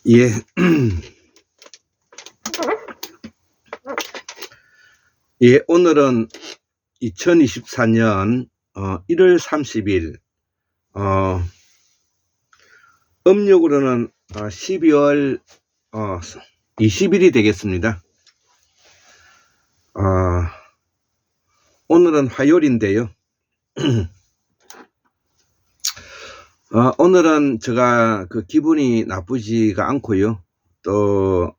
예. 예, 오늘은 2024년 1월 30일, 음력으로는 12월 20일이 되겠습니다. 오늘은 화요일인데요. 오늘은 제가 기분이 나쁘지가 않고요. 또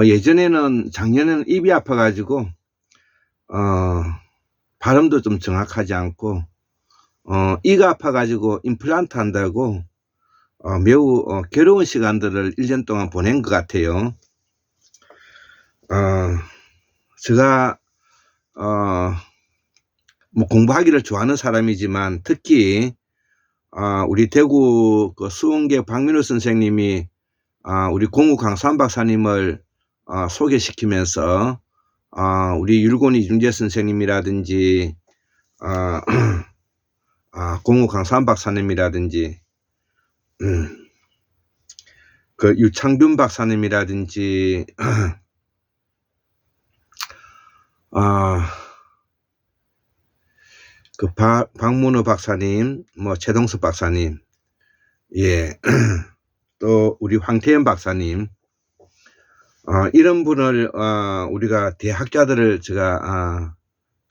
예전에는 작년에는 입이 아파가지고 발음도 좀 정확하지 않고 이가 아파가지고 임플란트 한다고 매우 괴로운 시간들을 1년 동안 보낸 것 같아요. 제가 뭐 공부하기를 좋아하는 사람이지만 특히 우리 대구 수원계 박민우 선생님이 우리 공우 강수환 박사님을 소개시키면서 우리 율곤 이중재 선생님이라든지 공우 강수환 박사님이라든지 유창균 박사님이라든지 박문우 박사님, 뭐 최동섭 박사님, 예, 또 우리 황태현 박사님, 이런 분을 우리가 대학자들을 제가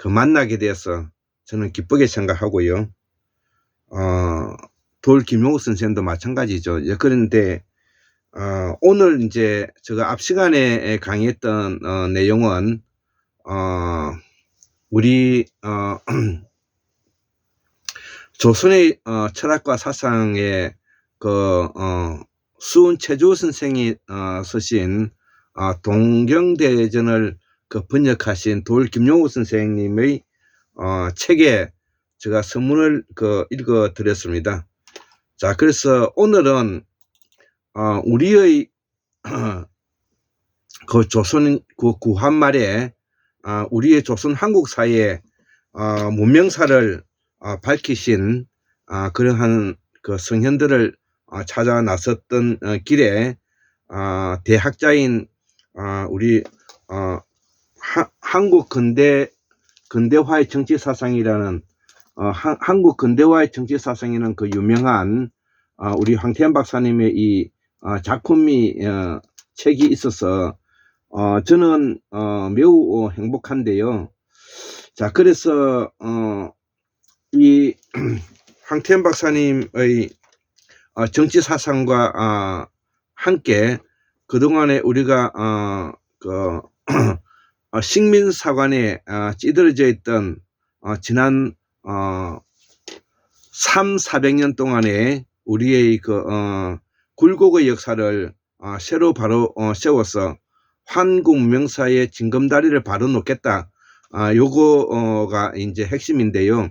만나게 돼서 저는 기쁘게 생각하고요. 돌 김용욱 선생님도 마찬가지죠. 예, 그런데 오늘 이제 제가 앞 시간에 강의했던 내용은 우리 조선의 철학과 사상의 수은 최주 선생이 쓰신 동경대전을 번역하신 돌 김용욱 선생님의 책에 제가 선문을 읽어 드렸습니다. 자, 그래서 오늘은 우리의 조선 구한 말에 우리의 조선 한국 사회의 문명사를 밝히신 그러한 성현들을 찾아 나섰던 길에 대학자인 우리 한국 근대화의 정치 사상이라는 한국 근대화의 정치 사상에는 유명한 우리 황태현 박사님의 이 작품이 책이 있어서 저는 매우 행복한데요. 자, 그래서 이 황태현 박사님의 정치 사상과 함께 그동안에 우리가 식민사관에 찌들어져 있던 지난 300~400년 동안의 우리의 굴곡의 역사를 새로 바로 세워서 한국 문명사의 징검다리를 바로 놓겠다. 요거가 이제 핵심인데요.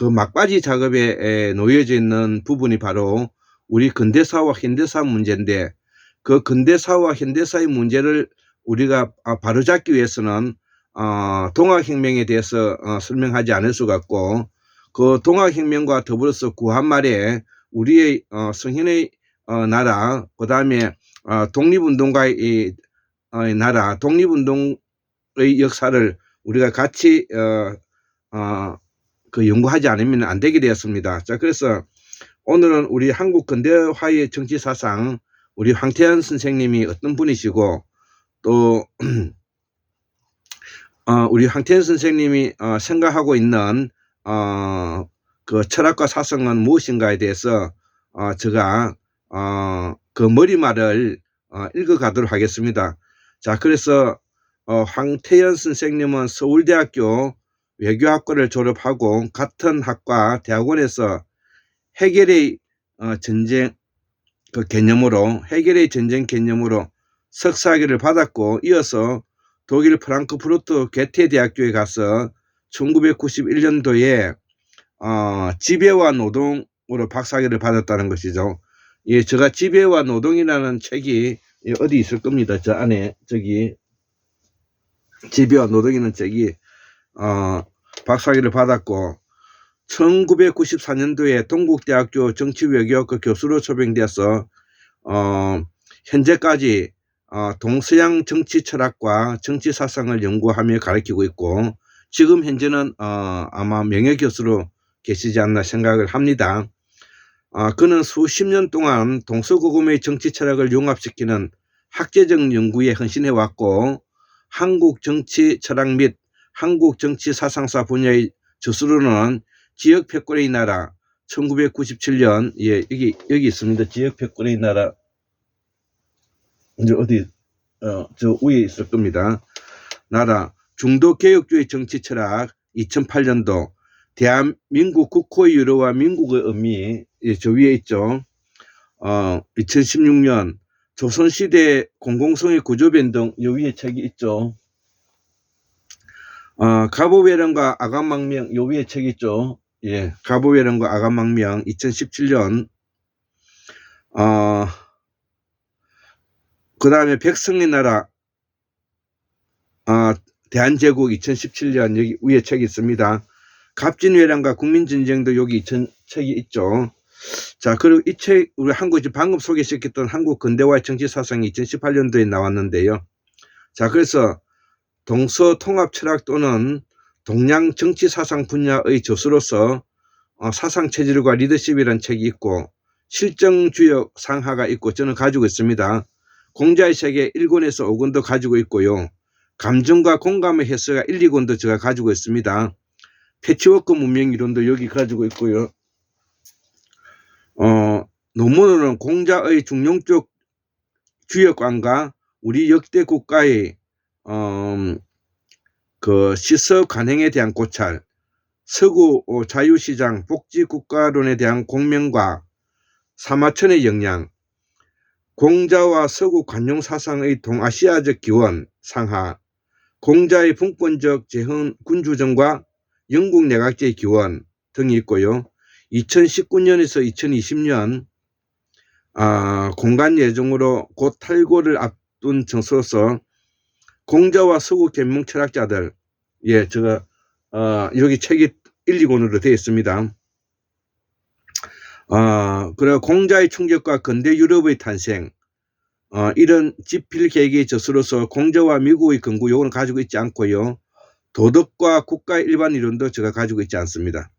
막바지 작업에 놓여져 있는 부분이 바로 우리 근대사와 현대사 문제인데, 근대사와 현대사의 문제를 우리가 바로잡기 위해서는 동학혁명에 대해서 설명하지 않을 수가 없고, 동학혁명과 더불어서 구한말에 우리의 성현의 나라, 그 다음에 독립운동가의 나라, 독립운동의 역사를 우리가 같이 연구하지 않으면 안 되게 되었습니다. 자, 그래서 오늘은 우리 한국 근대화의 정치 사상, 우리 황태현 선생님이 어떤 분이시고, 또 우리 황태현 선생님이 생각하고 있는 철학과 사상은 무엇인가에 대해서 제가 머리말을 읽어가도록 하겠습니다. 자, 그래서 황태현 선생님은 서울대학교 외교학과를 졸업하고 같은 학과 대학원에서 해결의 전쟁 해결의 전쟁 개념으로 석사학위를 받았고, 이어서 독일 프랑크푸르트 게테 대학교에 가서 1991년도에 지배와 노동으로 박사학위를 받았다는 것이죠. 예, 제가 지배와 노동이라는 책이 어디 있을 겁니다. 저 안에 저기 지배와 노동이라는 책이 박사학위를 받았고, 1994년도에 동국대학교 정치외교학과 교수로 초빙되어서 현재까지 동서양 정치 철학과 정치 사상을 연구하며 가르치고 있고, 지금 현재는 아마 명예교수로 계시지 않나 생각을 합니다. 그는 수십 년 동안 동서고금의 정치 철학을 융합시키는 학제적 연구에 헌신해 왔고, 한국 정치 철학 및 한국 정치 사상사 분야의 저수로는 지역 패권의 나라 1997년, 예, 여기 있습니다. 지역 패권의 나라, 이제 어디 저 위에 있을 겁니다. 나라 중도 개혁주의 정치 철학 2008년도 대한민국 국호의 유래와 민국의 의미, 예, 저 위에 있죠. 2016년 조선시대 공공성의 구조변동, 요 위에 책이 있죠. 가보회령과 아간망명, 요 위에 책이 있죠. 예, 가보회령과 아간망명 2017년. 그 다음에 백성의 나라 대한제국 2017년, 여기 위에 책이 있습니다. 갑진회랑과 국민전쟁도 여기 책이 있죠. 자, 그리고 이 책, 우리 한국이 방금 소개시켰던 한국 근대화의 정치사상이 2018년도에 나왔는데요. 자, 그래서 동서통합 철학 또는 동양 정치사상 분야의 저수로서 사상체질과 리더십이라는 책이 있고, 실정주역 상하가 있고, 저는 가지고 있습니다. 공자의 세계 1권에서 5권도 가지고 있고요. 감정과 공감의 해설가 1, 2권도 제가 가지고 있습니다. 패치워크 문명 이론도 여기 가지고 있고요. 논문으로는 공자의 중용적 주역관과 우리 역대 국가의 그 시서 관행에 대한 고찰, 서구 자유시장 복지국가론에 대한 공명과 사마천의 영향, 공자와 서구 관용사상의 동아시아적 기원 상하, 공자의 분권적 재헌 군주정과 영국 내각제의 기원 등이 있고요. 2019년에서 2020년 공간 예정으로 곧 탈고를 앞둔 정서로서 공자와 서구 계몽 철학자들, 예, 제가 여기 책이 1, 2권으로 되어 있습니다. 그리고 공자의 충격과 근대 유럽의 탄생, 이런 지필계획의 저수로서 공자와 미국의 근구, 요거는 가지고 있지 않고요. 도덕과 국가 일반 이론도 제가 가지고 있지 않습니다.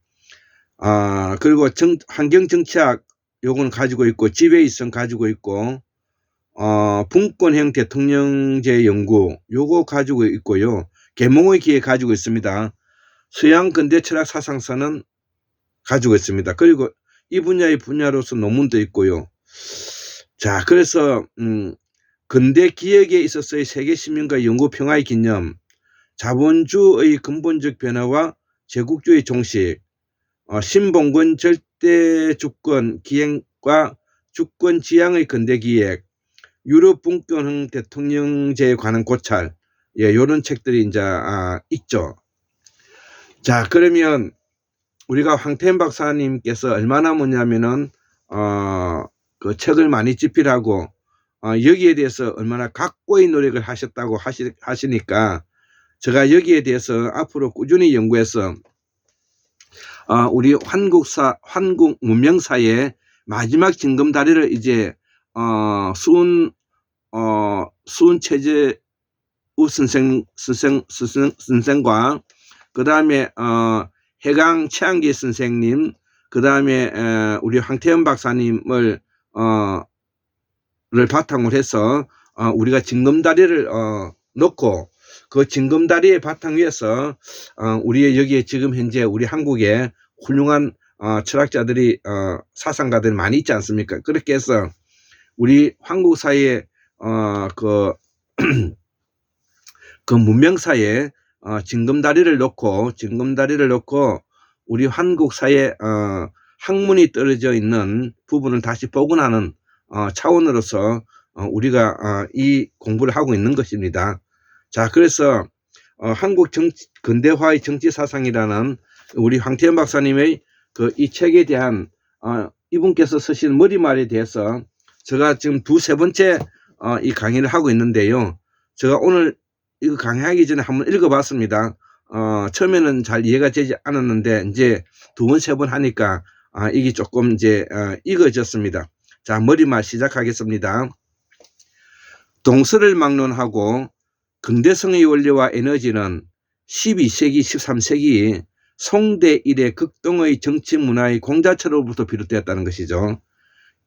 그리고 환경정치학, 요거는 가지고 있고, 지배이성 가지고 있고, 분권형 대통령제 연구, 요거 가지고 있고요. 계몽의 기회 가지고 있습니다. 서양 근대 철학 사상사는 가지고 있습니다. 그리고 이 분야로서 논문도 있고요. 자, 그래서 근대 기획에 있어서의 세계 시민과 연구 평화의 기념, 자본주의 근본적 변화와 제국주의 종식, 신봉건 절대 주권 기행과 주권 지향의 근대 기획, 유럽 분권형 대통령제에 관한 고찰, 예, 이런 책들이 이제 있죠. 자, 그러면 우리가 황태현 박사님께서 얼마나 뭐냐면은 그 책을 많이 집필하고 여기에 대해서 얼마나 각고의 노력을 하셨다고 하시니까 제가 여기에 대해서 앞으로 꾸준히 연구해서 우리 한국 문명사의 마지막 징검다리를 이제 수은체제우 선생과 그 다음에 해강 최한기 선생님, 그 다음에 우리 황태현 박사님을 바탕으로 해서 우리가 징검다리를 놓고 그 징검다리의 바탕 위에서 우리의 여기에 지금 현재 우리 한국에 훌륭한 철학자들이 사상가들이 많이 있지 않습니까? 그렇게 해서 우리 한국 사회에 그 문명사에 징검다리를 놓고 우리 한국 사회 학문이 떨어져 있는 부분을 다시 복원하는 차원으로서 우리가 이 공부를 하고 있는 것입니다. 자, 그래서 한국 근대화의 정치사상이라는 우리 황태현 박사님의 이 책에 대한 이분께서 쓰신 머리말에 대해서 제가 지금 두세 번째 이 강의를 하고 있는데요. 제가 오늘 이거 강의하기 전에 한번 읽어봤습니다. 처음에는 잘 이해가 되지 않았는데 이제 두 번, 세 번 하니까 이게 조금 이제 익어졌습니다. 자, 머리말 시작하겠습니다. 동서를 막론하고 근대성의 원리와 에너지는 12세기, 13세기 송대 이래 극동의 정치 문화의 공자처로부터 비롯되었다는 것이죠.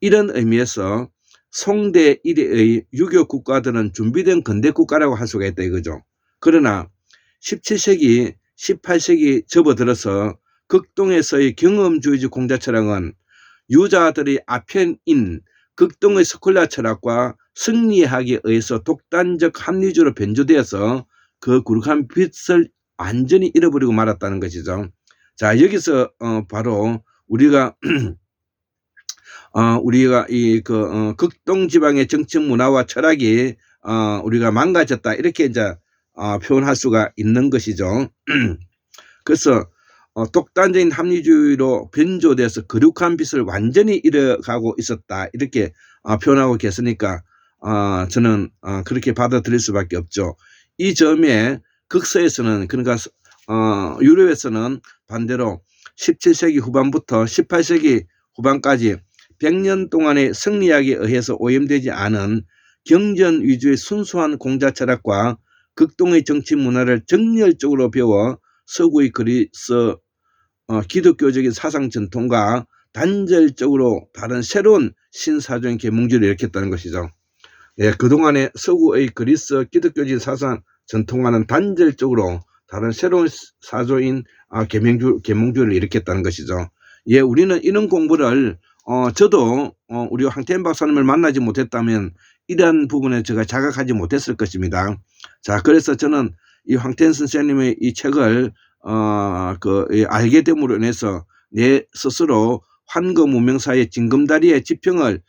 이런 의미에서 송대 이래의 유교 국가들은 준비된 근대 국가라고 할 수가 있다 이거죠. 그러나 17세기, 18세기 접어들어서 극동에서의 경험주의적 공자 철학은 유자들의 아편인 극동의 스콜라 철학과 승리학에 의해서 독단적 합리주의로 변조되어서 그 굴곡한 빛을 완전히 잃어버리고 말았다는 것이죠. 자, 여기서 바로 우리가 이 극동 지방의 정치 문화와 철학이 우리가 망가졌다 이렇게 이제 표현할 수가 있는 것이죠. 그래서 독단적인 합리주의로 변조돼서 거룩한 빛을 완전히 잃어가고 있었다 이렇게 표현하고 계시니까 저는 그렇게 받아들일 수밖에 없죠. 이 점에 극서에서는 그러니까 유럽에서는 반대로 17세기 후반부터 18세기 후반까지 100년 동안의 승리학에 의해서 오염되지 않은 경전 위주의 순수한 공자 철학과 극동의 정치 문화를 정열적으로 배워 서구의 그리스 기독교적인 사상 전통과 단절적으로 다른 새로운 신사적인 계몽주의를 일으켰다는 것이죠. 예, 그동안의 서구의 그리스 기독교적인 사상 전통과는 단절적으로 다른 새로운 사조인 계몽주의를 일으켰다는 것이죠. 예, 우리는 이런 공부를 저도 우리 황태현 박사님을 만나지 못했다면 이러한 부분에 제가 자각하지 못했을 것입니다. 자, 그래서 저는 이 황태현 선생님의 이 책을 알게 됨으로 인해서 내 스스로 환거 문명사의 징검다리의 지평을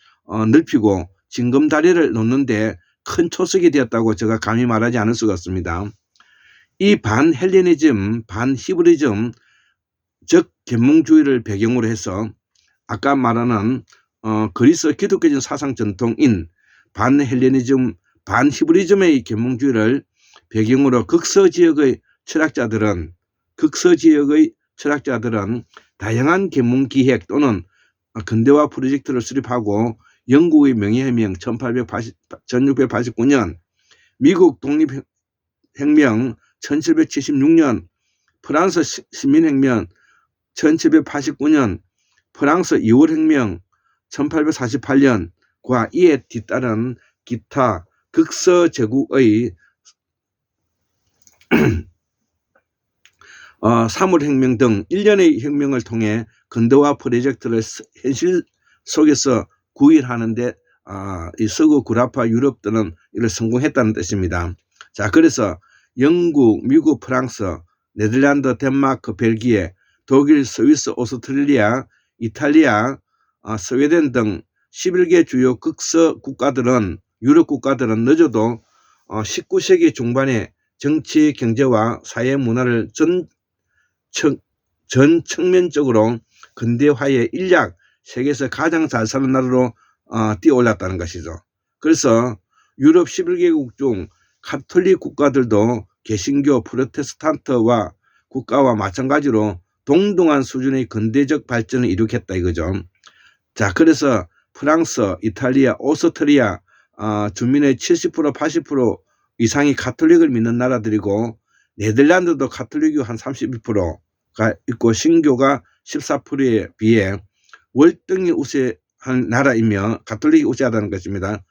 넓히고 징검다리를 놓는데 큰 초석이 되었다고 제가 감히 말하지 않을 수가 없습니다. 이 반헬레니즘, 반히브리즘, 즉 계몽주의를 배경으로 해서 아까 말하는 그리스 기독교적인 사상 전통인 반헬레니즘, 반히브리즘의 계몽주의를 배경으로 극서 지역의 철학자들은 다양한 계몽 기획 또는 근대화 프로젝트를 수립하고 영국의 명예혁명 1689년, 미국 독립혁명 1776년, 프랑스 시민혁명 1789년, 프랑스 2월혁명 1848년과 이에 뒤따른 기타 극서 제국의 3월혁명 등 일련의 혁명을 통해 근대화 프로젝트를 현실 속에서 구일하는데 이 서구 구라파 유럽들은 이를 성공했다는 뜻입니다. 자, 그래서 영국, 미국, 프랑스, 네덜란드, 덴마크, 벨기에, 독일, 스위스, 오스트레일리아, 이탈리아, 스웨덴 등 11개 주요 극서 국가들은 유럽 국가들은 늦어도 19세기 중반에 정치, 경제와 사회 문화를 전 측면적으로 근대화의 인력 세계에서 가장 잘 사는 나라로 뛰어올랐다는 것이죠. 그래서 유럽 11개국 중 카톨릭 국가들도 개신교 프로테스탄트와 국가와 마찬가지로 동등한 수준의 근대적 발전을 이룩했다 이거죠. 자, 그래서 프랑스, 이탈리아, 오스트리아 주민의 70% 80% 이상이 카톨릭을 믿는 나라들이고 네덜란드도 카톨릭이 한 32%가 있고 신교가 14%에 비해 월등히 우세한 나라이며 카톨릭이 우세하다는 것입니다.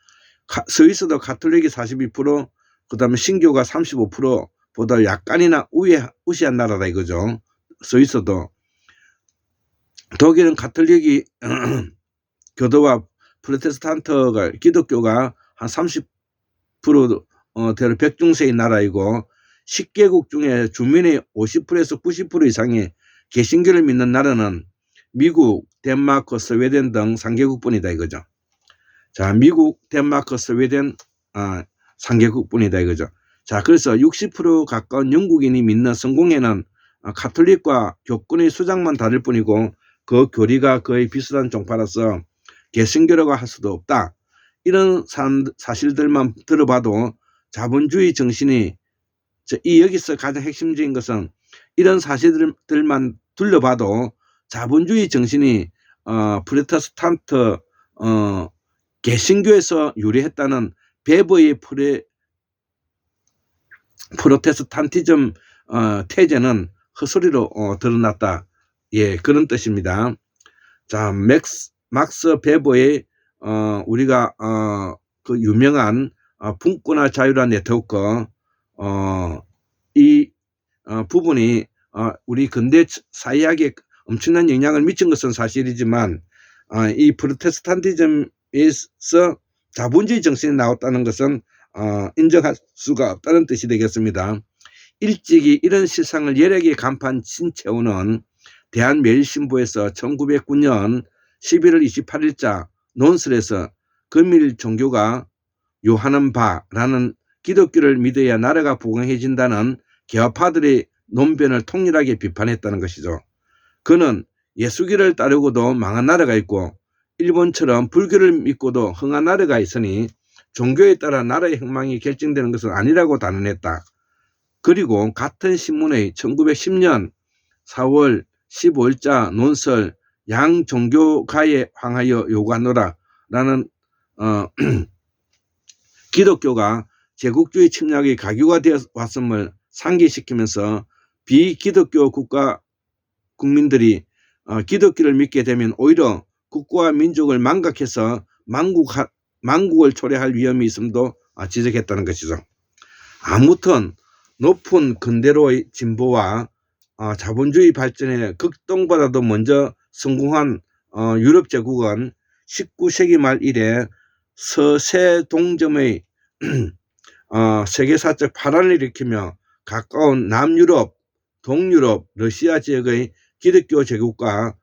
스위스도 카톨릭이 42%, 그 다음에 신교가 35%보다 약간이나 우세한 나라다 이거죠. 스위스도. 독일은 카톨릭이 교도와 프로테스탄트가 기독교가 한 30%대로 백중세의 나라이고 10개국 중에 주민의 50%에서 90% 이상이 개신교를 믿는 나라는 미국, 덴마크, 스웨덴 등 3개국뿐이다 이거죠. 자, 미국, 덴마크, 스웨덴 3개국뿐이다 이거죠. 자, 그래서 60% 가까운 영국인이 믿는 성공회는 카톨릭과 교권의 수장만 다를 뿐이고 그 교리가 거의 비슷한 종파라서 개신교라고 할 수도 없다. 이런 사실들만 들어봐도 자본주의 정신이 여기서 가장 핵심적인 것은 이런 사실들만 둘러봐도 자본주의 정신이 프로테스탄트 개신교에서 유래했다는 베버의 프로테스탄티즘 태제는 헛소리로 드러났다. 예, 그런 뜻입니다. 자, 막스 베버의 우리가 그 유명한 분권화 자유란 네트워크 이 부분이 우리 근대 사회학에 엄청난 영향을 미친 것은 사실이지만 이 프로테스탄티즘에서 자본주의 정신이 나왔다는 것은 인정할 수가 없다는 뜻이 되겠습니다. 일찍이 이런 실상을 열하게 간파한 신채호는 대한매일신보에서 1909년 11월 28일자 논설에서 금일 종교가 요하는 바라는 기독교를 믿어야 나라가 부강해진다는 개화파들의 논변을 통일하게 비판했다는 것이죠. 그는 예수교를 따르고도 망한 나라가 있고 일본처럼 불교를 믿고도 흥한 나라가 있으니 종교에 따라 나라의 흥망이 결정되는 것은 아니라고 단언했다. 그리고 같은 신문의 1910년 4월 15일자 논설 양종교가에 황하여 요구하노라 라는 기독교가 제국주의 침략의 가교가 되어 왔음을 상기시키면서 비기독교 국민들이 기독교를 믿게 되면 오히려 국가와 민족을 망각해서 망국을 초래할 위험이 있음도 지적했다는 것이죠. 아무튼 높은 근대로의 진보와 자본주의 발전에 극동보다도 먼저 성공한 유럽 제국은 19세기 말 이래 서세동점의 세계사적 파란을 일으키며 가까운 남유럽, 동유럽, 러시아 지역의 기독교 제국과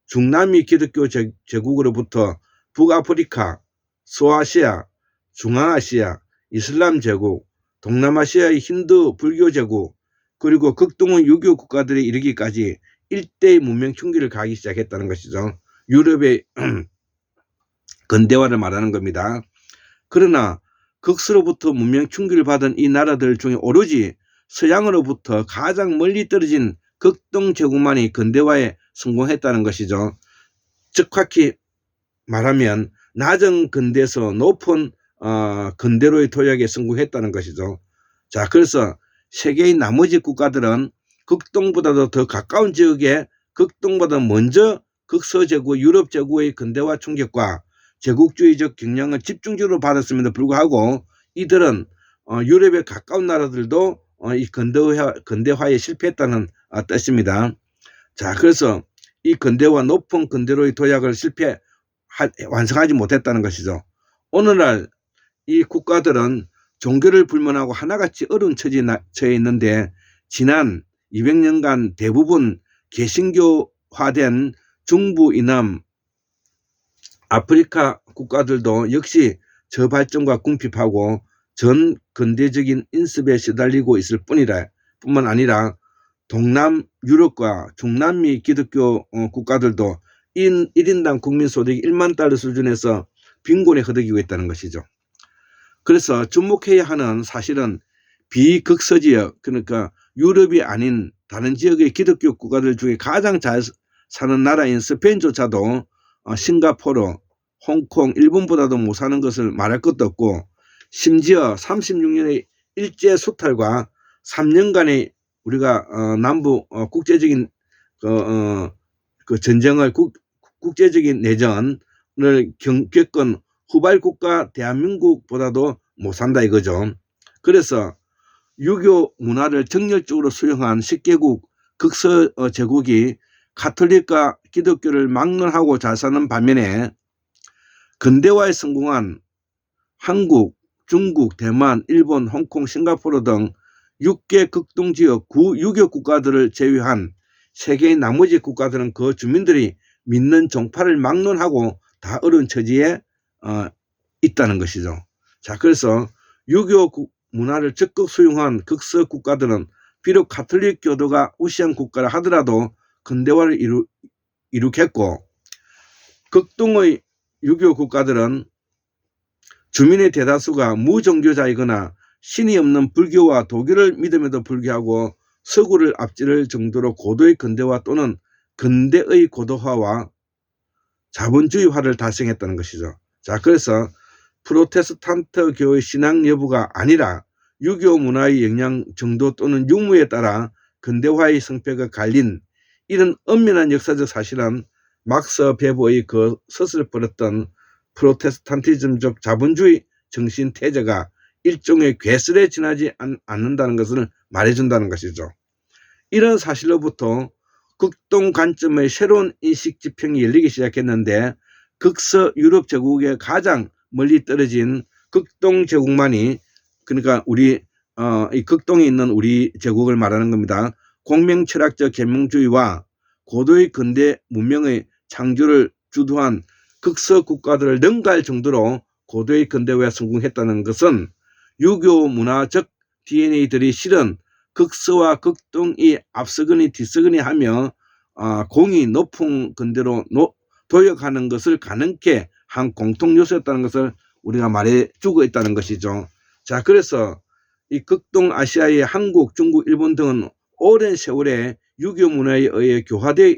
중남미 기독교 제국으로부터 북아프리카, 소아시아, 중앙아시아, 이슬람 제국, 동남아시아의 힌두 불교 제국, 그리고 극동의 유교 국가들에 이르기까지 일대의 문명 충기를 가기 시작했다는 것이죠. 유럽의 근대화를 말하는 겁니다. 그러나 극수로부터 문명 충기를 받은 이 나라들 중에 오로지 서양으로부터 가장 멀리 떨어진 극동 제국만이 근대화에 성공했다는 것이죠. 즉확히 말하면 낮은 근대에서 높은 근대로의 도약에 성공했다는 것이죠. 자, 그래서 세계의 나머지 국가들은 극동보다도 더 가까운 지역에 극동보다 먼저 극서제국, 유럽 제국의 근대화 충격과 제국주의적 경향을 집중적으로 받았음에도 불구하고 이들은 유럽의 가까운 나라들도 이 근대화에 실패했다는 뜻입니다. 자, 그래서 이 근대화 높은 근대로의 도약을 완성하지 못했다는 것이죠. 오늘날 이 국가들은 종교를 불문하고 하나같이 어려운 처지에 처해 있는데 지난 200년간 대부분 개신교화된 중부 이남 아프리카 국가들도 역시 저발전과 궁핍하고 전 근대적인 인습에 시달리고 있을 뿐만 아니라 동남 유럽과 중남미 기독교 국가들도 1인당 국민소득이 1만 달러 수준에서 빈곤에 허덕이고 있다는 것이죠. 그래서 주목해야 하는 사실은 비극서지역, 그러니까 유럽이 아닌 다른 지역의 기독교 국가들 중에 가장 잘 사는 나라인 스페인조차도 싱가포르, 홍콩, 일본보다도 못 사는 것을 말할 것도 없고 심지어 36년의 일제 수탈과 3년간의 우리가 남부 국제적인 그 전쟁을 국제적인 내전을 겪은 후발국가 대한민국보다도 못 산다 이거죠. 그래서 유교 문화를 정열적으로 수용한 10개국 극서 제국이 가톨릭과 기독교를 막론하고 잘 사는 반면에 근대화에 성공한 한국, 중국, 대만, 일본, 홍콩, 싱가포르 등 6개 극동지역 유교 국가들을 제외한 세계의 나머지 국가들은 그 주민들이 믿는 종파를 막론하고 다 어려운 처지에 있다는 것이죠. 자, 그래서 유교 문화를 적극 수용한 극서 국가들은 비록 가톨릭 교도가 우시한 국가라 하더라도 근대화를 이룩했고 극동의 유교 국가들은 주민의 대다수가 무종교자이거나 신이 없는 불교와 도교를 믿음에도 불구하고 서구를 앞지를 정도로 고도의 근대화 또는 근대의 고도화와 자본주의화를 달성했다는 것이죠. 자, 그래서 프로테스탄트 교의 신앙 여부가 아니라 유교 문화의 영향 정도 또는 유무에 따라 근대화의 성패가 갈린 이런 엄연한 역사적 사실은 막스 베버의 그 서슬 벌였던 프로테스탄티즘적 자본주의 정신 태제가 일종의 괴설에 지나지 않는다는 것을 말해준다는 것이죠. 이런 사실로부터 극동 관점의 새로운 인식 지평이 열리기 시작했는데 극서 유럽 제국의 가장 멀리 떨어진 극동 제국만이, 그러니까 우리 이 극동에 있는 우리 제국을 말하는 겁니다. 공명철학적 계몽주의와 고도의 근대 문명의 창조를 주도한 극서 국가들을 능가할 정도로 고도의 근대화에 성공했다는 것은 유교 문화적 DNA들이 실은 극서와 극동이 앞서거니 뒤서거니 하며 공이 높은 근대로 도약하는 것을 가능케 한 공통 요소였다는 것을 우리가 말해주고 있다는 것이죠. 자, 그래서 이 극동아시아의 한국, 중국, 일본 등은 오랜 세월에 유교 문화에 의해 교화되어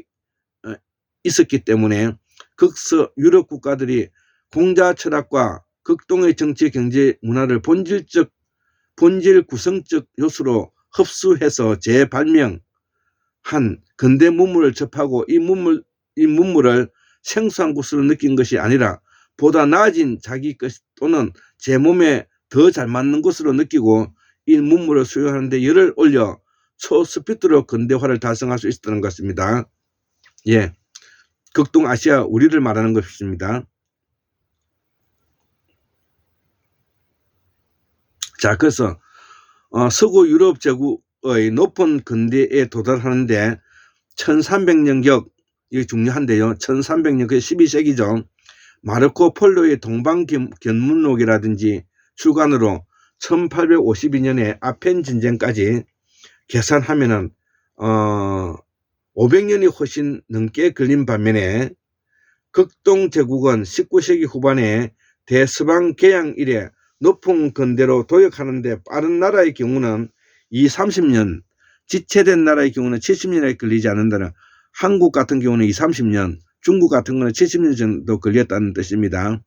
있었기 때문에 극서 유럽 국가들이 공자 철학과 극동의 정치, 경제, 문화를 본질 구성적 요소로 흡수해서 재발명한 근대 문물을 접하고 이 문물을 생소한 것으로 느낀 것이 아니라 보다 나아진 자기 것 또는 제 몸에 더 잘 맞는 것으로 느끼고 이 문물을 수용하는 데 열을 올려 초스피드로 근대화를 달성할 수 있었다는 것입니다. 예, 극동아시아 우리를 말하는 것입니다. 자, 그래서 서구 유럽 제국의 높은 근대에 도달하는데 1300년경, 이게 중요한데요. 1300년, 그 12세기죠. 마르코 폴로의 동방견문록이라든지 출간으로 1852년에 아펜 전쟁까지 계산하면은 500년이 훨씬 넘게 걸린 반면에 극동 제국은 19세기 후반에 대서방 개양 이래 높은 근대로 도약하는 데 빠른 나라의 경우는 20-30년, 지체된 나라의 경우는 70년에 걸리지 않는다는, 한국 같은 경우는 20-30년, 중국 같은 경우는 70년 정도 걸렸다는 뜻입니다.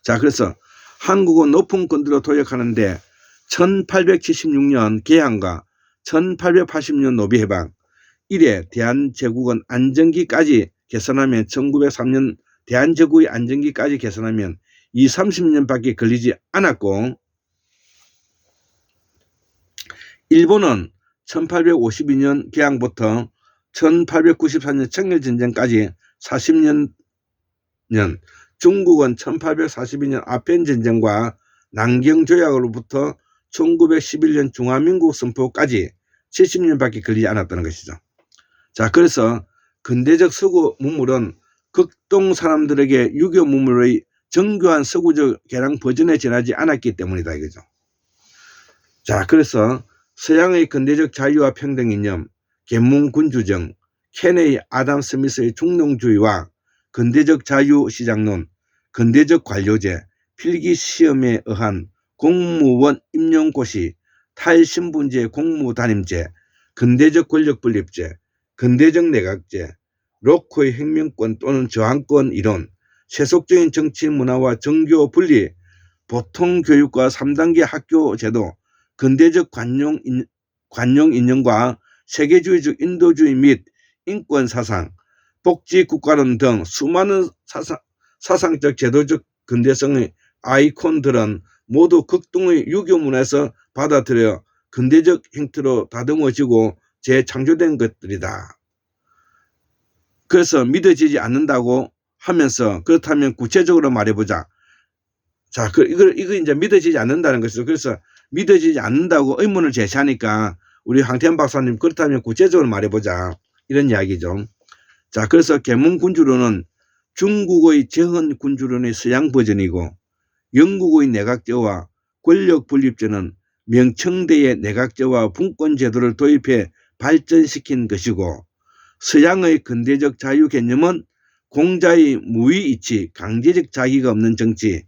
자, 그래서 한국은 높은 근대로 도약하는데 1876년 개항과 1880년 노비해방 이래 대한제국은 안정기까지 계산하면 1903년 대한제국의 안정기까지 계산하면 20-30년밖에 걸리지 않았고, 일본은 1852년 개항부터 1894년 청일전쟁까지 40년, 중국은 1842년 아펜 전쟁과 남경조약으로부터 1911년 중화민국 선포까지 70년밖에 걸리지 않았다는 것이죠. 자, 그래서 근대적 서구 문물은 극동 사람들에게 유교 문물의 정교한 서구적 개량 버전에 지나지 않았기 때문이다 이거죠. 자, 그래서 서양의 근대적 자유와 평등 이념, 계몽군주정, 케네이 아담 스미스의 중농주의와 근대적 자유시장론, 근대적 관료제, 필기시험에 의한 공무원 임용고시, 탈신분제 공무단임제, 근대적 권력분립제, 근대적 내각제, 로크의 혁명권 또는 저항권 이론, 세속적인 정치 문화와 정교 분리, 보통교육과 3단계 학교 제도, 근대적 관용 인정과 세계주의적 인도주의 및 인권사상, 복지국가론 등 수많은 사상적 제도적 근대성의 아이콘들은 모두 극동의 유교 문화에서 받아들여 근대적 형태로 다듬어지고 재창조된 것들이다. 그래서 믿어지지 않는다고 하면서, 그렇다면 구체적으로 말해보자. 자, 이거 이제 믿어지지 않는다는 것이죠. 그래서 믿어지지 않는다고 의문을 제시하니까 우리 황태현 박사님, 그렇다면 구체적으로 말해보자, 이런 이야기죠. 자, 그래서 계몽군주론은 중국의 제헌군주론의 서양 버전이고, 영국의 내각제와 권력분립제는 명청대의 내각제와 분권제도를 도입해 발전시킨 것이고, 서양의 근대적 자유 개념은 공자의 무위이치, 강제적 자기가 없는 정치,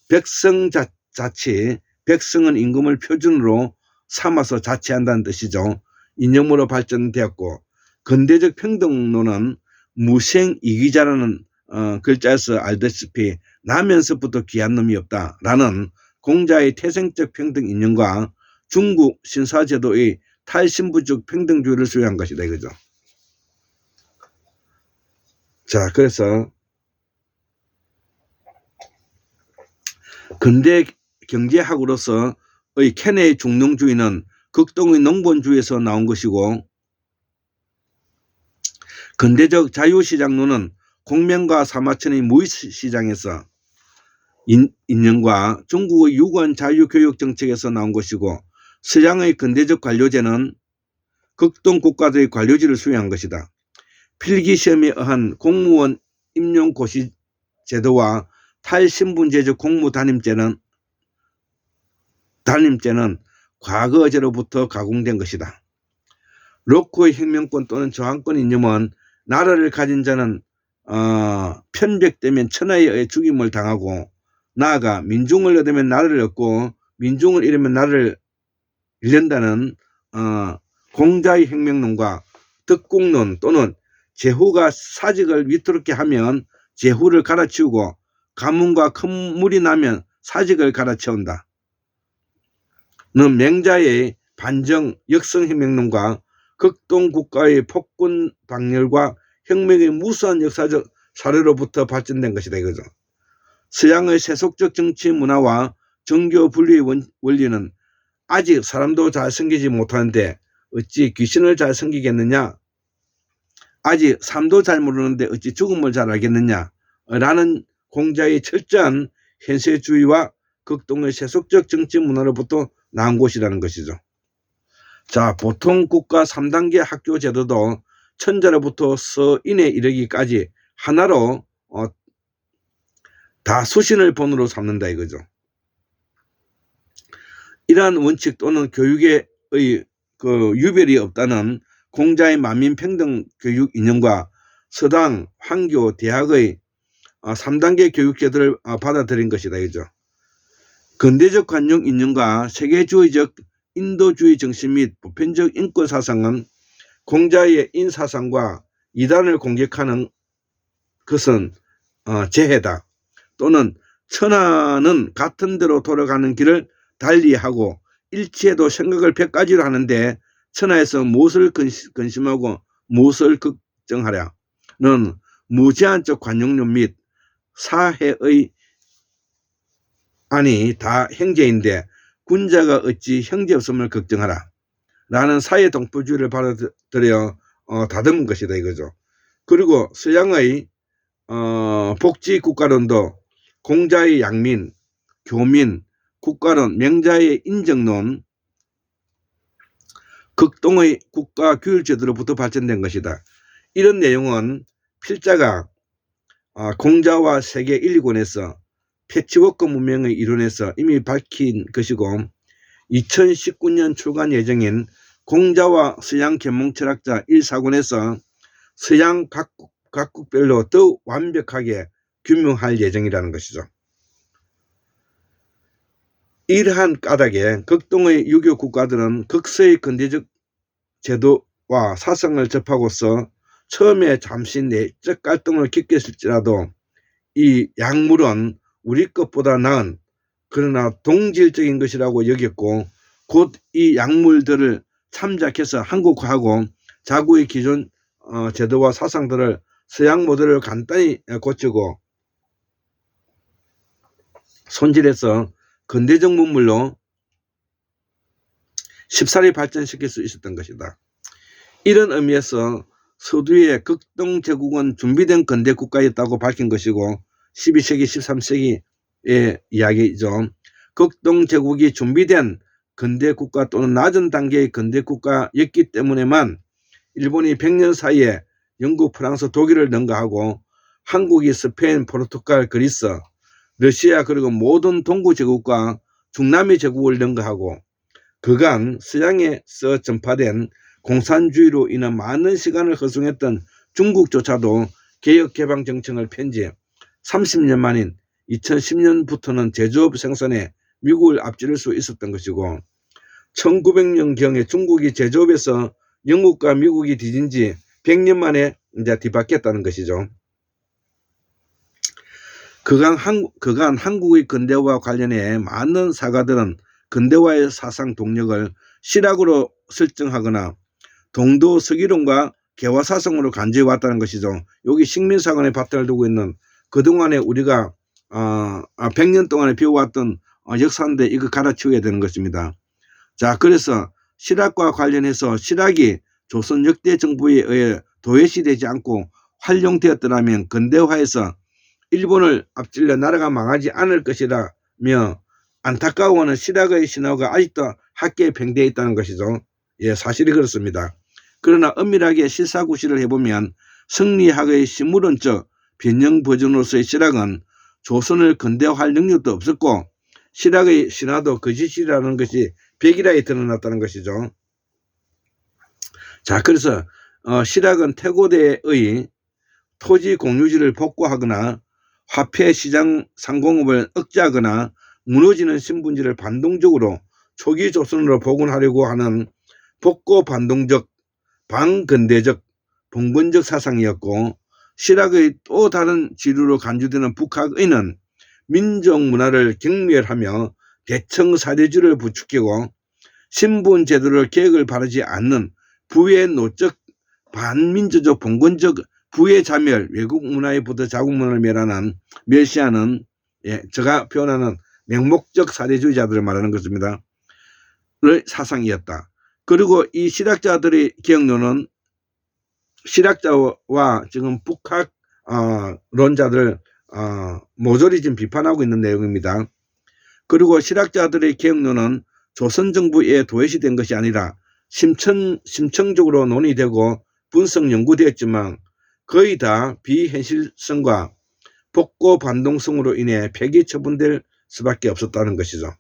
백성자치, 백성은 임금을 표준으로 삼아서 자치한다는 뜻이죠. 이념으로 발전되었고, 근대적 평등론은 무생이기자라는 글자에서 알다시피 나면서부터 귀한 놈이 없다라는 공자의 태생적 평등 인연과 중국 신사제도의 탈신부적 평등주의를 수용한 것이다 이거죠. 자, 그래서 근대 경제학으로서의 켄의 중농주의는 극동의 농본주의에서 나온 것이고, 근대적 자유시장론은 공명과 사마천의 무의시장에서 인연과 중국의 유관 자유교육 정책에서 나온 것이고, 서양의 근대적 관료제는 극동 국가들의 관료제를 수용한 것이다. 필기시험에 의한 공무원 임용고시 제도와 탈신분제적 공무단임제는 과거제로부터 가공된 것이다. 로크의 혁명권 또는 저항권 이념은 나라를 가진 자는 편백되면 천하에 의해 죽임을 당하고, 나아가 민중을 얻으면 나라를 얻고 민중을 잃으면 나라를 잃는다는 공자의 혁명론과 덕공론 또는 제후가 사직을 위태롭게 하면 제후를 갈아치우고 가문과 큰 물이 나면 사직을 갈아치운다 는 맹자의 반정 역성혁명론과 극동국가의 폭군 박렬과 혁명의 무수한 역사적 사례로부터 발전된 것이다 이거죠. 서양의 세속적 정치 문화와 정교 분리의 원리는 아직 사람도 잘 섬기지 못하는데 어찌 귀신을 잘 섬기겠느냐, 아직 삶도 잘 모르는데 어찌 죽음을 잘 알겠느냐 라는 공자의 철저한 현세주의와 극동의 세속적 정치 문화로부터 나온 곳이라는 것이죠. 자, 보통 국가 3단계 학교 제도도 천자로부터 서인에 이르기까지 하나로 다 수신을 본으로 삼는다 이거죠. 이러한 원칙 또는 교육의 유별이 없다는 공자의 만민평등 교육 이념과 서당, 황교, 대학의 3단계 교육 제도를 받아들인 것이다 이거죠. 근대적 관용 이념과 세계주의적 인도주의 정신 및 보편적 인권 사상은 공자의 인사상과 이단을 공격하는 것은 재해다. 또는 천하는 같은 대로 돌아가는 길을 달리하고 일치해도 생각을 100가지로 하는데 천하에서 무엇을 근심하고 무엇을 걱정하랴는 무제한적 관용론 및 사해의 아니 다 형제인데 군자가 어찌 형제 없음을 걱정하라 라는 사회 동포주의를 받아들여 다듬은 것이다 이거죠. 그리고 서양의 복지국가론도 공자의 양민, 교민, 국가론, 명자의 인정론, 극동의 국가규율제도로부터 발전된 것이다. 이런 내용은 필자가 공자와 세계 1, 2권에서 패치워크 문명의 이론에서 이미 밝힌 것이고, 2019년 출간 예정인 공자와 서양 계몽철학자 1, 4권에서 서양 각국별로 더욱 완벽하게 규명할 예정이라는 것이죠. 이러한 까닭에 극동의 유교 국가들은 극서의 근대적 제도와 사상을 접하고서 처음에 잠시 내적 갈등을 겪게 했을지라도 이 약물은 우리 것보다 나은 그러나 동질적인 것이라고 여겼고, 곧 이 약물들을 참작해서 한국화하고 자구의 기존 제도와 사상들을 서양 모델을 간단히 고치고 손질해서 근대적 문물로 쉽사리 발전시킬 수 있었던 것이다. 이런 의미에서 서두의 극동제국은 준비된 근대 국가였다고 밝힌 것이고, 12세기, 13세기의 이야기죠. 극동제국이 준비된 근대 국가 또는 낮은 단계의 근대 국가였기 때문에만 일본이 100년 사이에 영국, 프랑스, 독일을 능가하고 한국이 스페인, 포르투갈, 그리스, 러시아 그리고 모든 동구 제국과 중남미 제국을 능가하고 그간 서양에서 전파된 공산주의로 인한 많은 시간을 허송했던 중국조차도 개혁개방 정책을 편지 30년 만인 2010년부터는 제조업 생산에 미국을 앞지를 수 있었던 것이고, 1900년경에 중국이 제조업에서 영국과 미국이 뒤진 지 100년 만에 이제 뒤바뀌었다는 것이죠. 그간 한국의 근대화와 관련해 많은 사가들은 근대화의 사상 동력을 실학으로 설정하거나 동도 서기론과 개화사상으로 간주해 왔다는 것이죠. 여기 식민사관의 바탕을 두고 있는 그동안에 우리가 100년 동안에 배워왔던 역사인데 이거 갈아치워야 되는 것입니다. 자, 그래서 실학과 관련해서 실학이 조선 역대 정부에 의해 도외시되지 않고 활용되었더라면 근대화에서 일본을 앞질러 나라가 망하지 않을 것이라며 안타까워하는 실학의 신화가 아직도 학계에 팽배해 있다는 것이죠. 예, 사실이 그렇습니다. 그러나 엄밀하게 실사구시를 해보면 성리학의 신물론적 변형 버전으로서의 실학은 조선을 근대화할 능력도 없었고 실학의 신화도 거짓이라는 것이 백일하에 드러났다는 것이죠. 자, 그래서 실학은 태고대의 토지 공유지를 복구하거나 화폐 시장 상공업을 억제하거나 무너지는 신분지를 반동적으로 초기 조선으로 복원하려고 하는 복고 반동적, 반근대적, 봉건적 사상이었고 실학의 또 다른 지류로 간주되는 북학의는 민족 문화를 경멸하며 대청사대주를 부추기고 신분 제도를 계획을 바르지 않는 부의 노적 반민주적 봉건적 부의 자멸 외국 문화에 붙어 자국 문화를 멸시하는 제가 표현하는 맹목적 사대주의자들을 말하는 것입니다. 사상이었다. 그리고 이 실학자들의 기억론은 실학자와 지금 북학 론자들 모조리 지금 비판하고 있는 내용입니다. 그리고 실학자들의 기억론은 조선정부에 도외시된 것이 아니라 심층적으로 논의되고 분석 연구되었지만 거의 다 비현실성과 복고 반동성으로 인해 폐기 처분될 수밖에 없었다는 것이죠.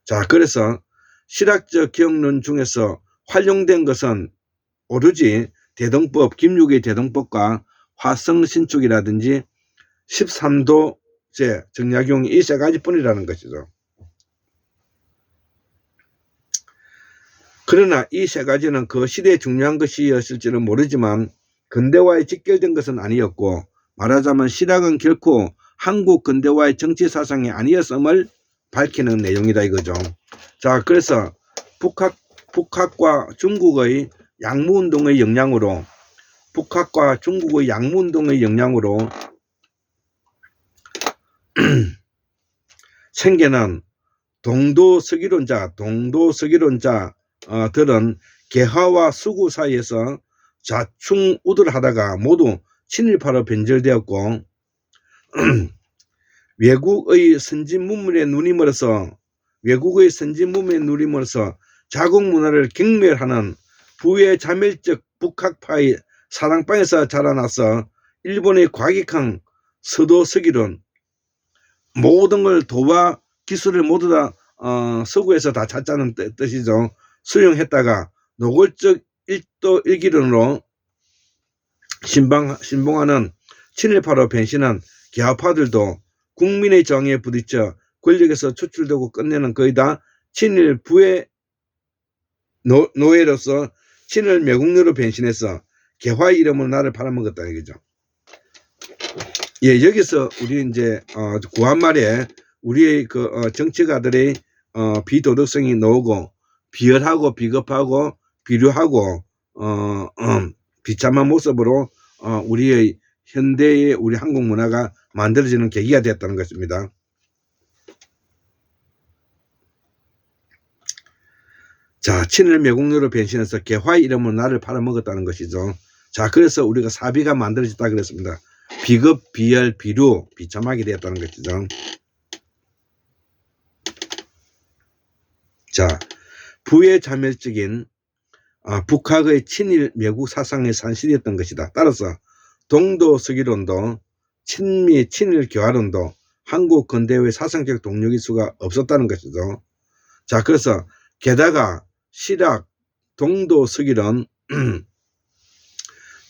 자, 그래서 실학적 기억론 중에서 활용된 것은 오로지 대동법, 김육의 대동법과 화성신축이라든지 13도제 정약용 이 세 가지뿐이라는 것이죠. 그러나 이 세 가지는 그 시대에 중요한 것이었을지는 모르지만 근대화에 직결된 것은 아니었고 말하자면 실학은 결코 한국 근대화의 정치 사상이 아니었음을 밝히는 내용이다 이거죠. 자, 그래서 북학과 중국의 양무운동의 영향으로 생겨난 동도서기론자들은 개화와 수구 사이에서 좌충우돌하다가 모두 친일파로 변절되었고 외국의 선진문물에 눈이 멀어서 자국 문화를 경멸하는 부의 자멸적 북학파의 사랑방에서 자라나서 일본의 과격한 서도서기론 모든 걸 도와 기술을 모두 다 서구에서 다 찾자는 뜻이죠. 수용했다가 노골적 일도일기론으로 신봉하는 친일파로 변신한 개화파들도 국민의 정에 부딪혀 권력에서 추출되고 끝내는 거의 다 친일 부의 노예로서 친일 매국노로 변신해서 개화의 이름으로 나를 팔아먹었다 이거죠. 예, 여기서 우리 이제 구한말에 우리의 그 정치가들의 비도덕성이 나오고 비열하고 비겁하고 비류하고 비참한 모습으로 우리의 현대의 우리 한국 문화가 만들어지는 계기가 되었다는 것입니다. 자, 친일 매국노로 변신해서 개화의 이름으로 나를 팔아먹었다는 것이죠. 자, 그래서 우리가 사비가 만들어졌다 그랬습니다. 비급, 비열, 비류, 비참하게 되었다는 것이죠. 자, 부의 자멸적인 북학의 친일 매국 사상의 산실이었던 것이다. 따라서 동도서기론도 친미 친일 교화론도 한국 근대의 사상적 동력일 수가 없었다는 것이죠. 자, 그래서 게다가 실학, 동도서기론,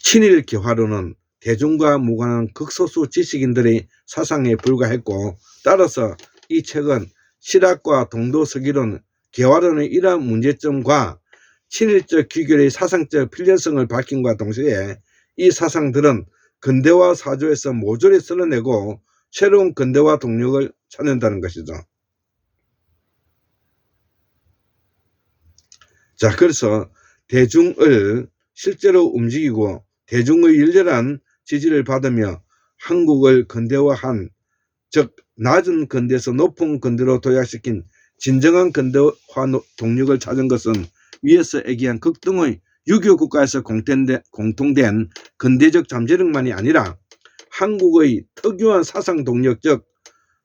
친일 교화론은 대중과 무관한 극소수 지식인들의 사상에 불과했고 따라서 이 책은 실학과 동도서기론, 개화론의 이러한 문제점과 친일적 귀결의 사상적 필연성을 밝힌과 동시에 이 사상들은 근대화 사조에서 모조리 쓸어내고 새로운 근대화 동력을 찾는다는 것이죠. 자, 그래서 대중을 실제로 움직이고 대중의 열렬한 지지를 받으며 한국을 근대화한, 즉 낮은 근대에서 높은 근대로 도약시킨 진정한 근대화 동력을 찾은 것은 위에서 얘기한 극등의 유교 국가에서 공통된 근대적 잠재력만이 아니라 한국의 특유한 사상 동력, 즉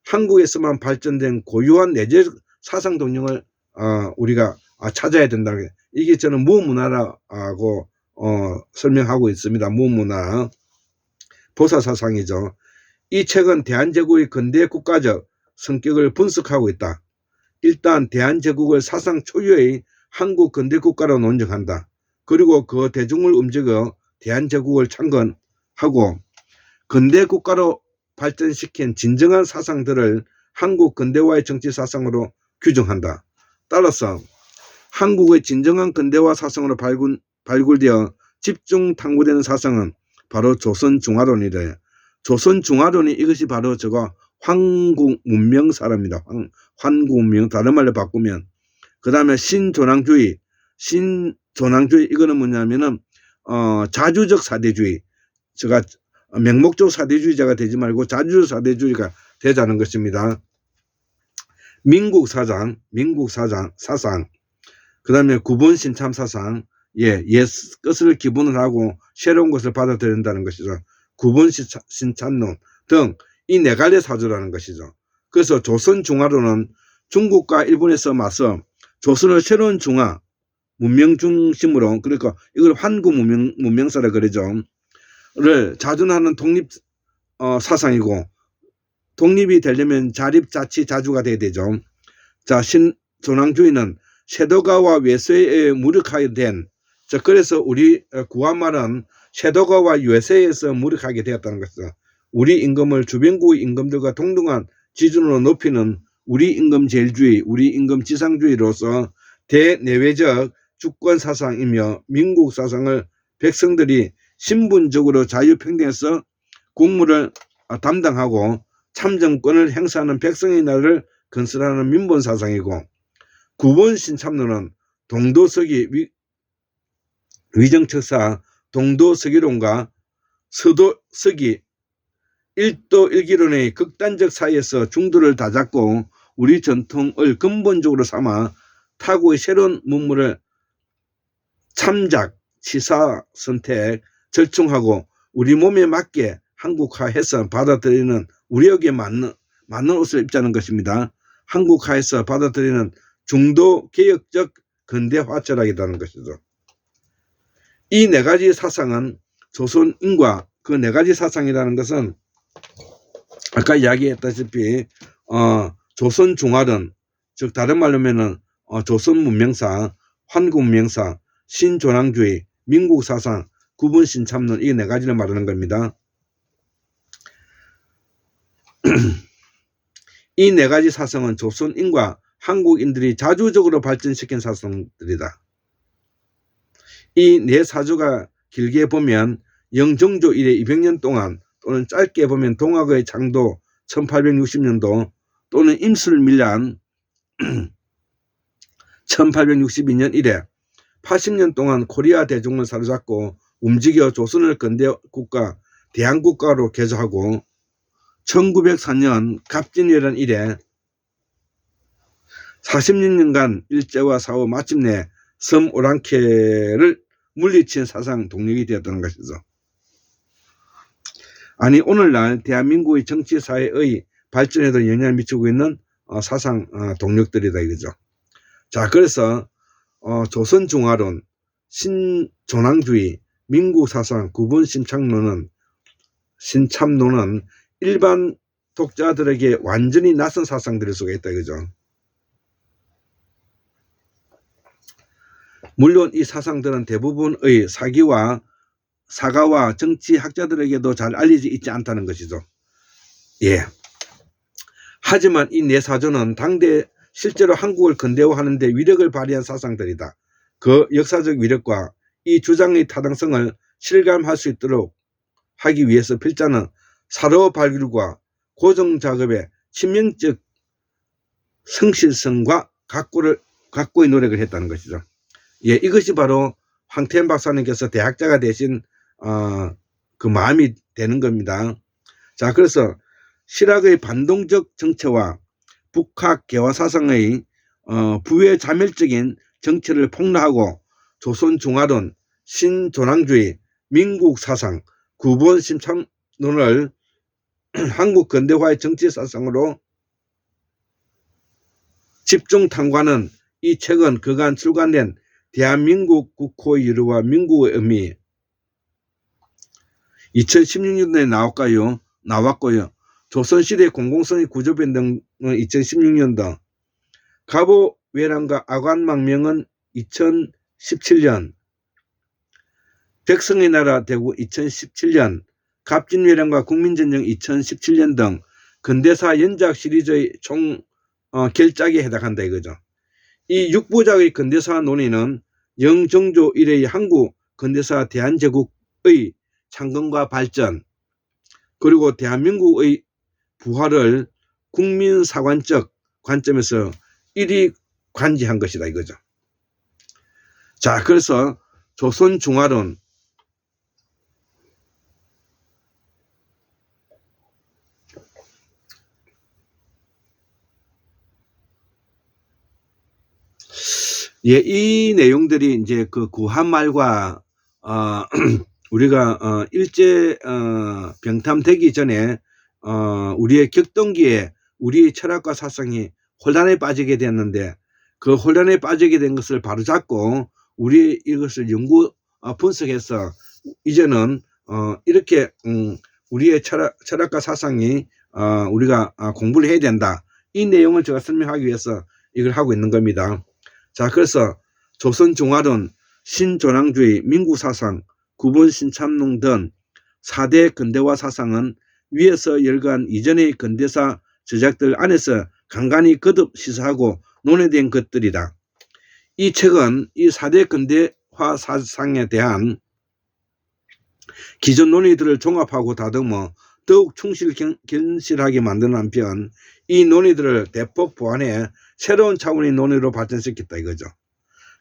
한국에서만 발전된 고유한 내재적 사상 동력을 우리가 찾아야 된다. 이게 저는 무문화라고 설명하고 있습니다. 무문화, 보사사상이죠. 이 책은 대한제국의 근대 국가적 성격을 분석하고 있다. 일단 대한제국을 사상 초유의 한국 근대 국가로 논증한다. 그리고 그 대중을 움직여 대한제국을 창건하고 근대 국가로 발전시킨 진정한 사상들을 한국 근대화의 정치 사상으로 규정한다. 따라서 한국의 진정한 근대화 사상으로 발굴되어 집중 탐구되는 사상은 바로 조선중화론이래요. 조선중화론이 이것이 바로 저거 황국문명사랍니다. 황국문명, 다른 말로 바꾸면. 그 다음에 신조낭주의 이거는 뭐냐면은 자주적 사대주의, 제가 맹목적 사대주의자가 되지 말고 자주적 사대주의가 되자는 것입니다. 민국사상, 그 다음에 구본신참 사상, 옛 것을 기본으로 하고 새로운 것을 받아들인다는 것이죠. 구본신참론 등 이 네 갈래 사조라는 것이죠. 그래서 조선중화론은 중국과 일본에서 맞서 조선을 새로운 중화, 문명 중심으로, 그러니까 이걸 환구 문명사라 그러죠. 를 자존하는 독립 사상이고, 독립이 되려면 자립자치자주가 돼야 되죠. 자, 신조낭주의는 세도가와 외세에 무력하게 된, 그래서 우리 구한말은 세도가와 외세에서 무력하게 되었다는 것이죠. 우리 임금을 주변국의 임금들과 동등한 기준으로 높이는 우리 임금 제일주의, 우리 임금 지상주의로서 대내외적 주권 사상이며 민국 사상을 백성들이 신분적으로 자유평등해서 국무를 담당하고 참정권을 행사하는 백성의 나라를 건설하는 민본 사상이고, 구본신참론은 동도서기 위정척사 동도서기론과 서도서기 일도일기론의 극단적 사이에서 중도를 다잡고 우리 전통을 근본적으로 삼아 타고의 새로운 문물을 참작, 치사, 선택, 절충하고 우리 몸에 맞게 한국화해서 받아들이는, 우리에게 맞는 옷을 입자는 것입니다. 한국화해서 받아들이는 중도 개혁적 근대화 철학이라는 것이죠. 이 네 가지 사상은 조선인과 그 네 가지 사상이라는 것은 아까 이야기했다시피 조선중화론, 즉 다른 말로 하면은 조선문명사, 환구문명사, 신조낭주의, 민국사상, 구본신참론, 이 네 가지를 말하는 겁니다. 이 네 가지 사상은 조선인과 한국인들이 자주적으로 발전시킨 사상들이다. 이 네 사조가 길게 보면 영정조 이래 200년 동안, 또는 짧게 보면 동학의 창도 1860년도, 또는 임술밀란 1862년 이래 80년 동안 코리아 대중을 사로잡고 움직여 조선을 근대국가, 대한국가로 개조하고 1904년 갑진왜란 이래 46년간 일제와 싸워 마침내 섬 오랑캐를 물리친 사상 동력이 되었다는 것이죠. 아니, 오늘날 대한민국의 정치사회의 발전에도 영향을 미치고 있는 사상 동력들이다 이거죠. 자, 그래서 조선중화론, 신조낭주의, 민국사상, 구본신참론은 일반 독자들에게 완전히 낯선 사상들일 수가 있다 이거죠. 물론 이 사상들은 대부분의 사가와 정치학자들에게도 잘 알려져 있지 않다는 것이죠. 예. 하지만 이 네 사조는 당대 실제로 한국을 근대화하는 데 위력을 발휘한 사상들이다. 그 역사적 위력과 이 주장의 타당성을 실감할 수 있도록 하기 위해서 필자는 사로 발굴과 고정 작업의 치명적 성실성과 각고의 노력을 했다는 것이죠. 예, 이것이 바로 황태현 박사님께서 대학자가 되신 그 마음이 되는 겁니다. 자, 그래서 실학의 반동적 정체와 북학 개화 사상의 부의 자멸적인 정체를 폭로하고 조선 중화론, 신조낭주의, 민국 사상, 구본 심참론을 한국 근대화의 정치 사상으로 집중 탐구하는 이 책은 그간 출간된 대한민국 국호의 유래와 민국의 의미 2016년도에 나왔고요. 조선시대 공공성의 구조변 등은 2016년도, 갑오 외람과 아관망명은 2017년, 백성의 나라 대구 2017년, 갑진외람과 국민전쟁 2017년 등 근대사 연작 시리즈의 총 결작에 해당한다 이거죠. 이 6부작의 근대사 논의는 영정조 이래의 한국 근대사 대한제국의 창건과 발전, 그리고 대한민국의 부활을 국민사관적 관점에서 일이 관지한 것이다 이거죠. 자, 그래서 조선중화론, 예, 이 내용들이 이제 그 구한말과 우리가 일제 병탐되기 전에 우리의 격동기에 우리의 철학과 사상이 혼란에 빠지게 되었는데, 그 혼란에 빠지게 된 것을 바로잡고 우리 이것을 연구 분석해서 이제는 이렇게 우리의 철학과 사상이 우리가 공부를 해야 된다, 이 내용을 제가 설명하기 위해서 이걸 하고 있는 겁니다. 자, 그래서 조선중화론, 신조낭주의, 민국사상, 구본신참론 등 4대 근대화 사상은 위에서 열거한 이전의 근대사 저작들 안에서 간간히 거듭 시사하고 논의된 것들이다. 이 책은 이 4대 근대화 사상에 대한 기존 논의들을 종합하고 다듬어 더욱 견실하게 만드는 한편, 이 논의들을 대폭 보완해 새로운 차원의 논의로 발전시켰다 이거죠.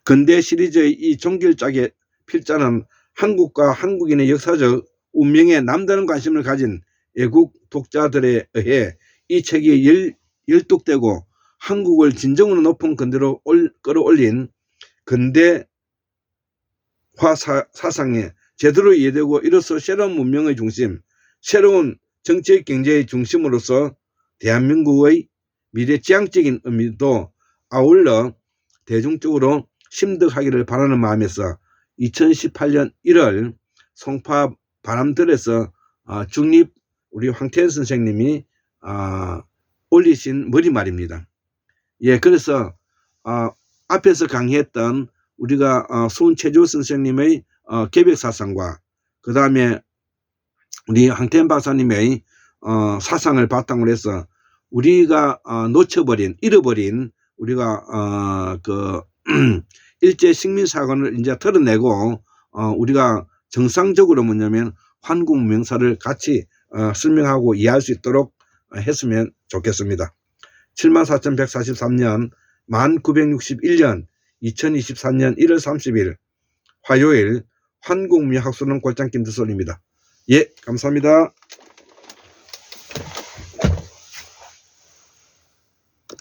근대 시리즈의 이 종결작의 필자는 한국과 한국인의 역사적 운명에 남다른 관심을 가진 애국 독자들에 의해 이 책이 열독되고 한국을 진정으로 높은 근대로 끌어올린 근대화 사상에 제대로 이해되고, 이로써 새로운 문명의 중심, 새로운 정치적 경제의 중심으로서 대한민국의 미래지향적인 의미도 아울러 대중적으로 심득하기를 바라는 마음에서 2018년 1월 송파 바람들에서 중립 우리 황태현 선생님이 올리신 머리말입니다. 예, 그래서 앞에서 강의했던 우리가 손채조 선생님의 개벽사상과 그 다음에 우리 황태현 박사님의 사상을 바탕으로 해서 우리가 잃어버린 우리가 그 일제 식민사관을 이제 털어내고 우리가 정상적으로 뭐냐면 한국 명사를 같이 설명하고 이해할 수 있도록 했으면 좋겠습니다. 74,143년 만 961년 2023년 1월 30일 화요일 한국미학술론 골장 김두솔입니다. 예, 감사합니다.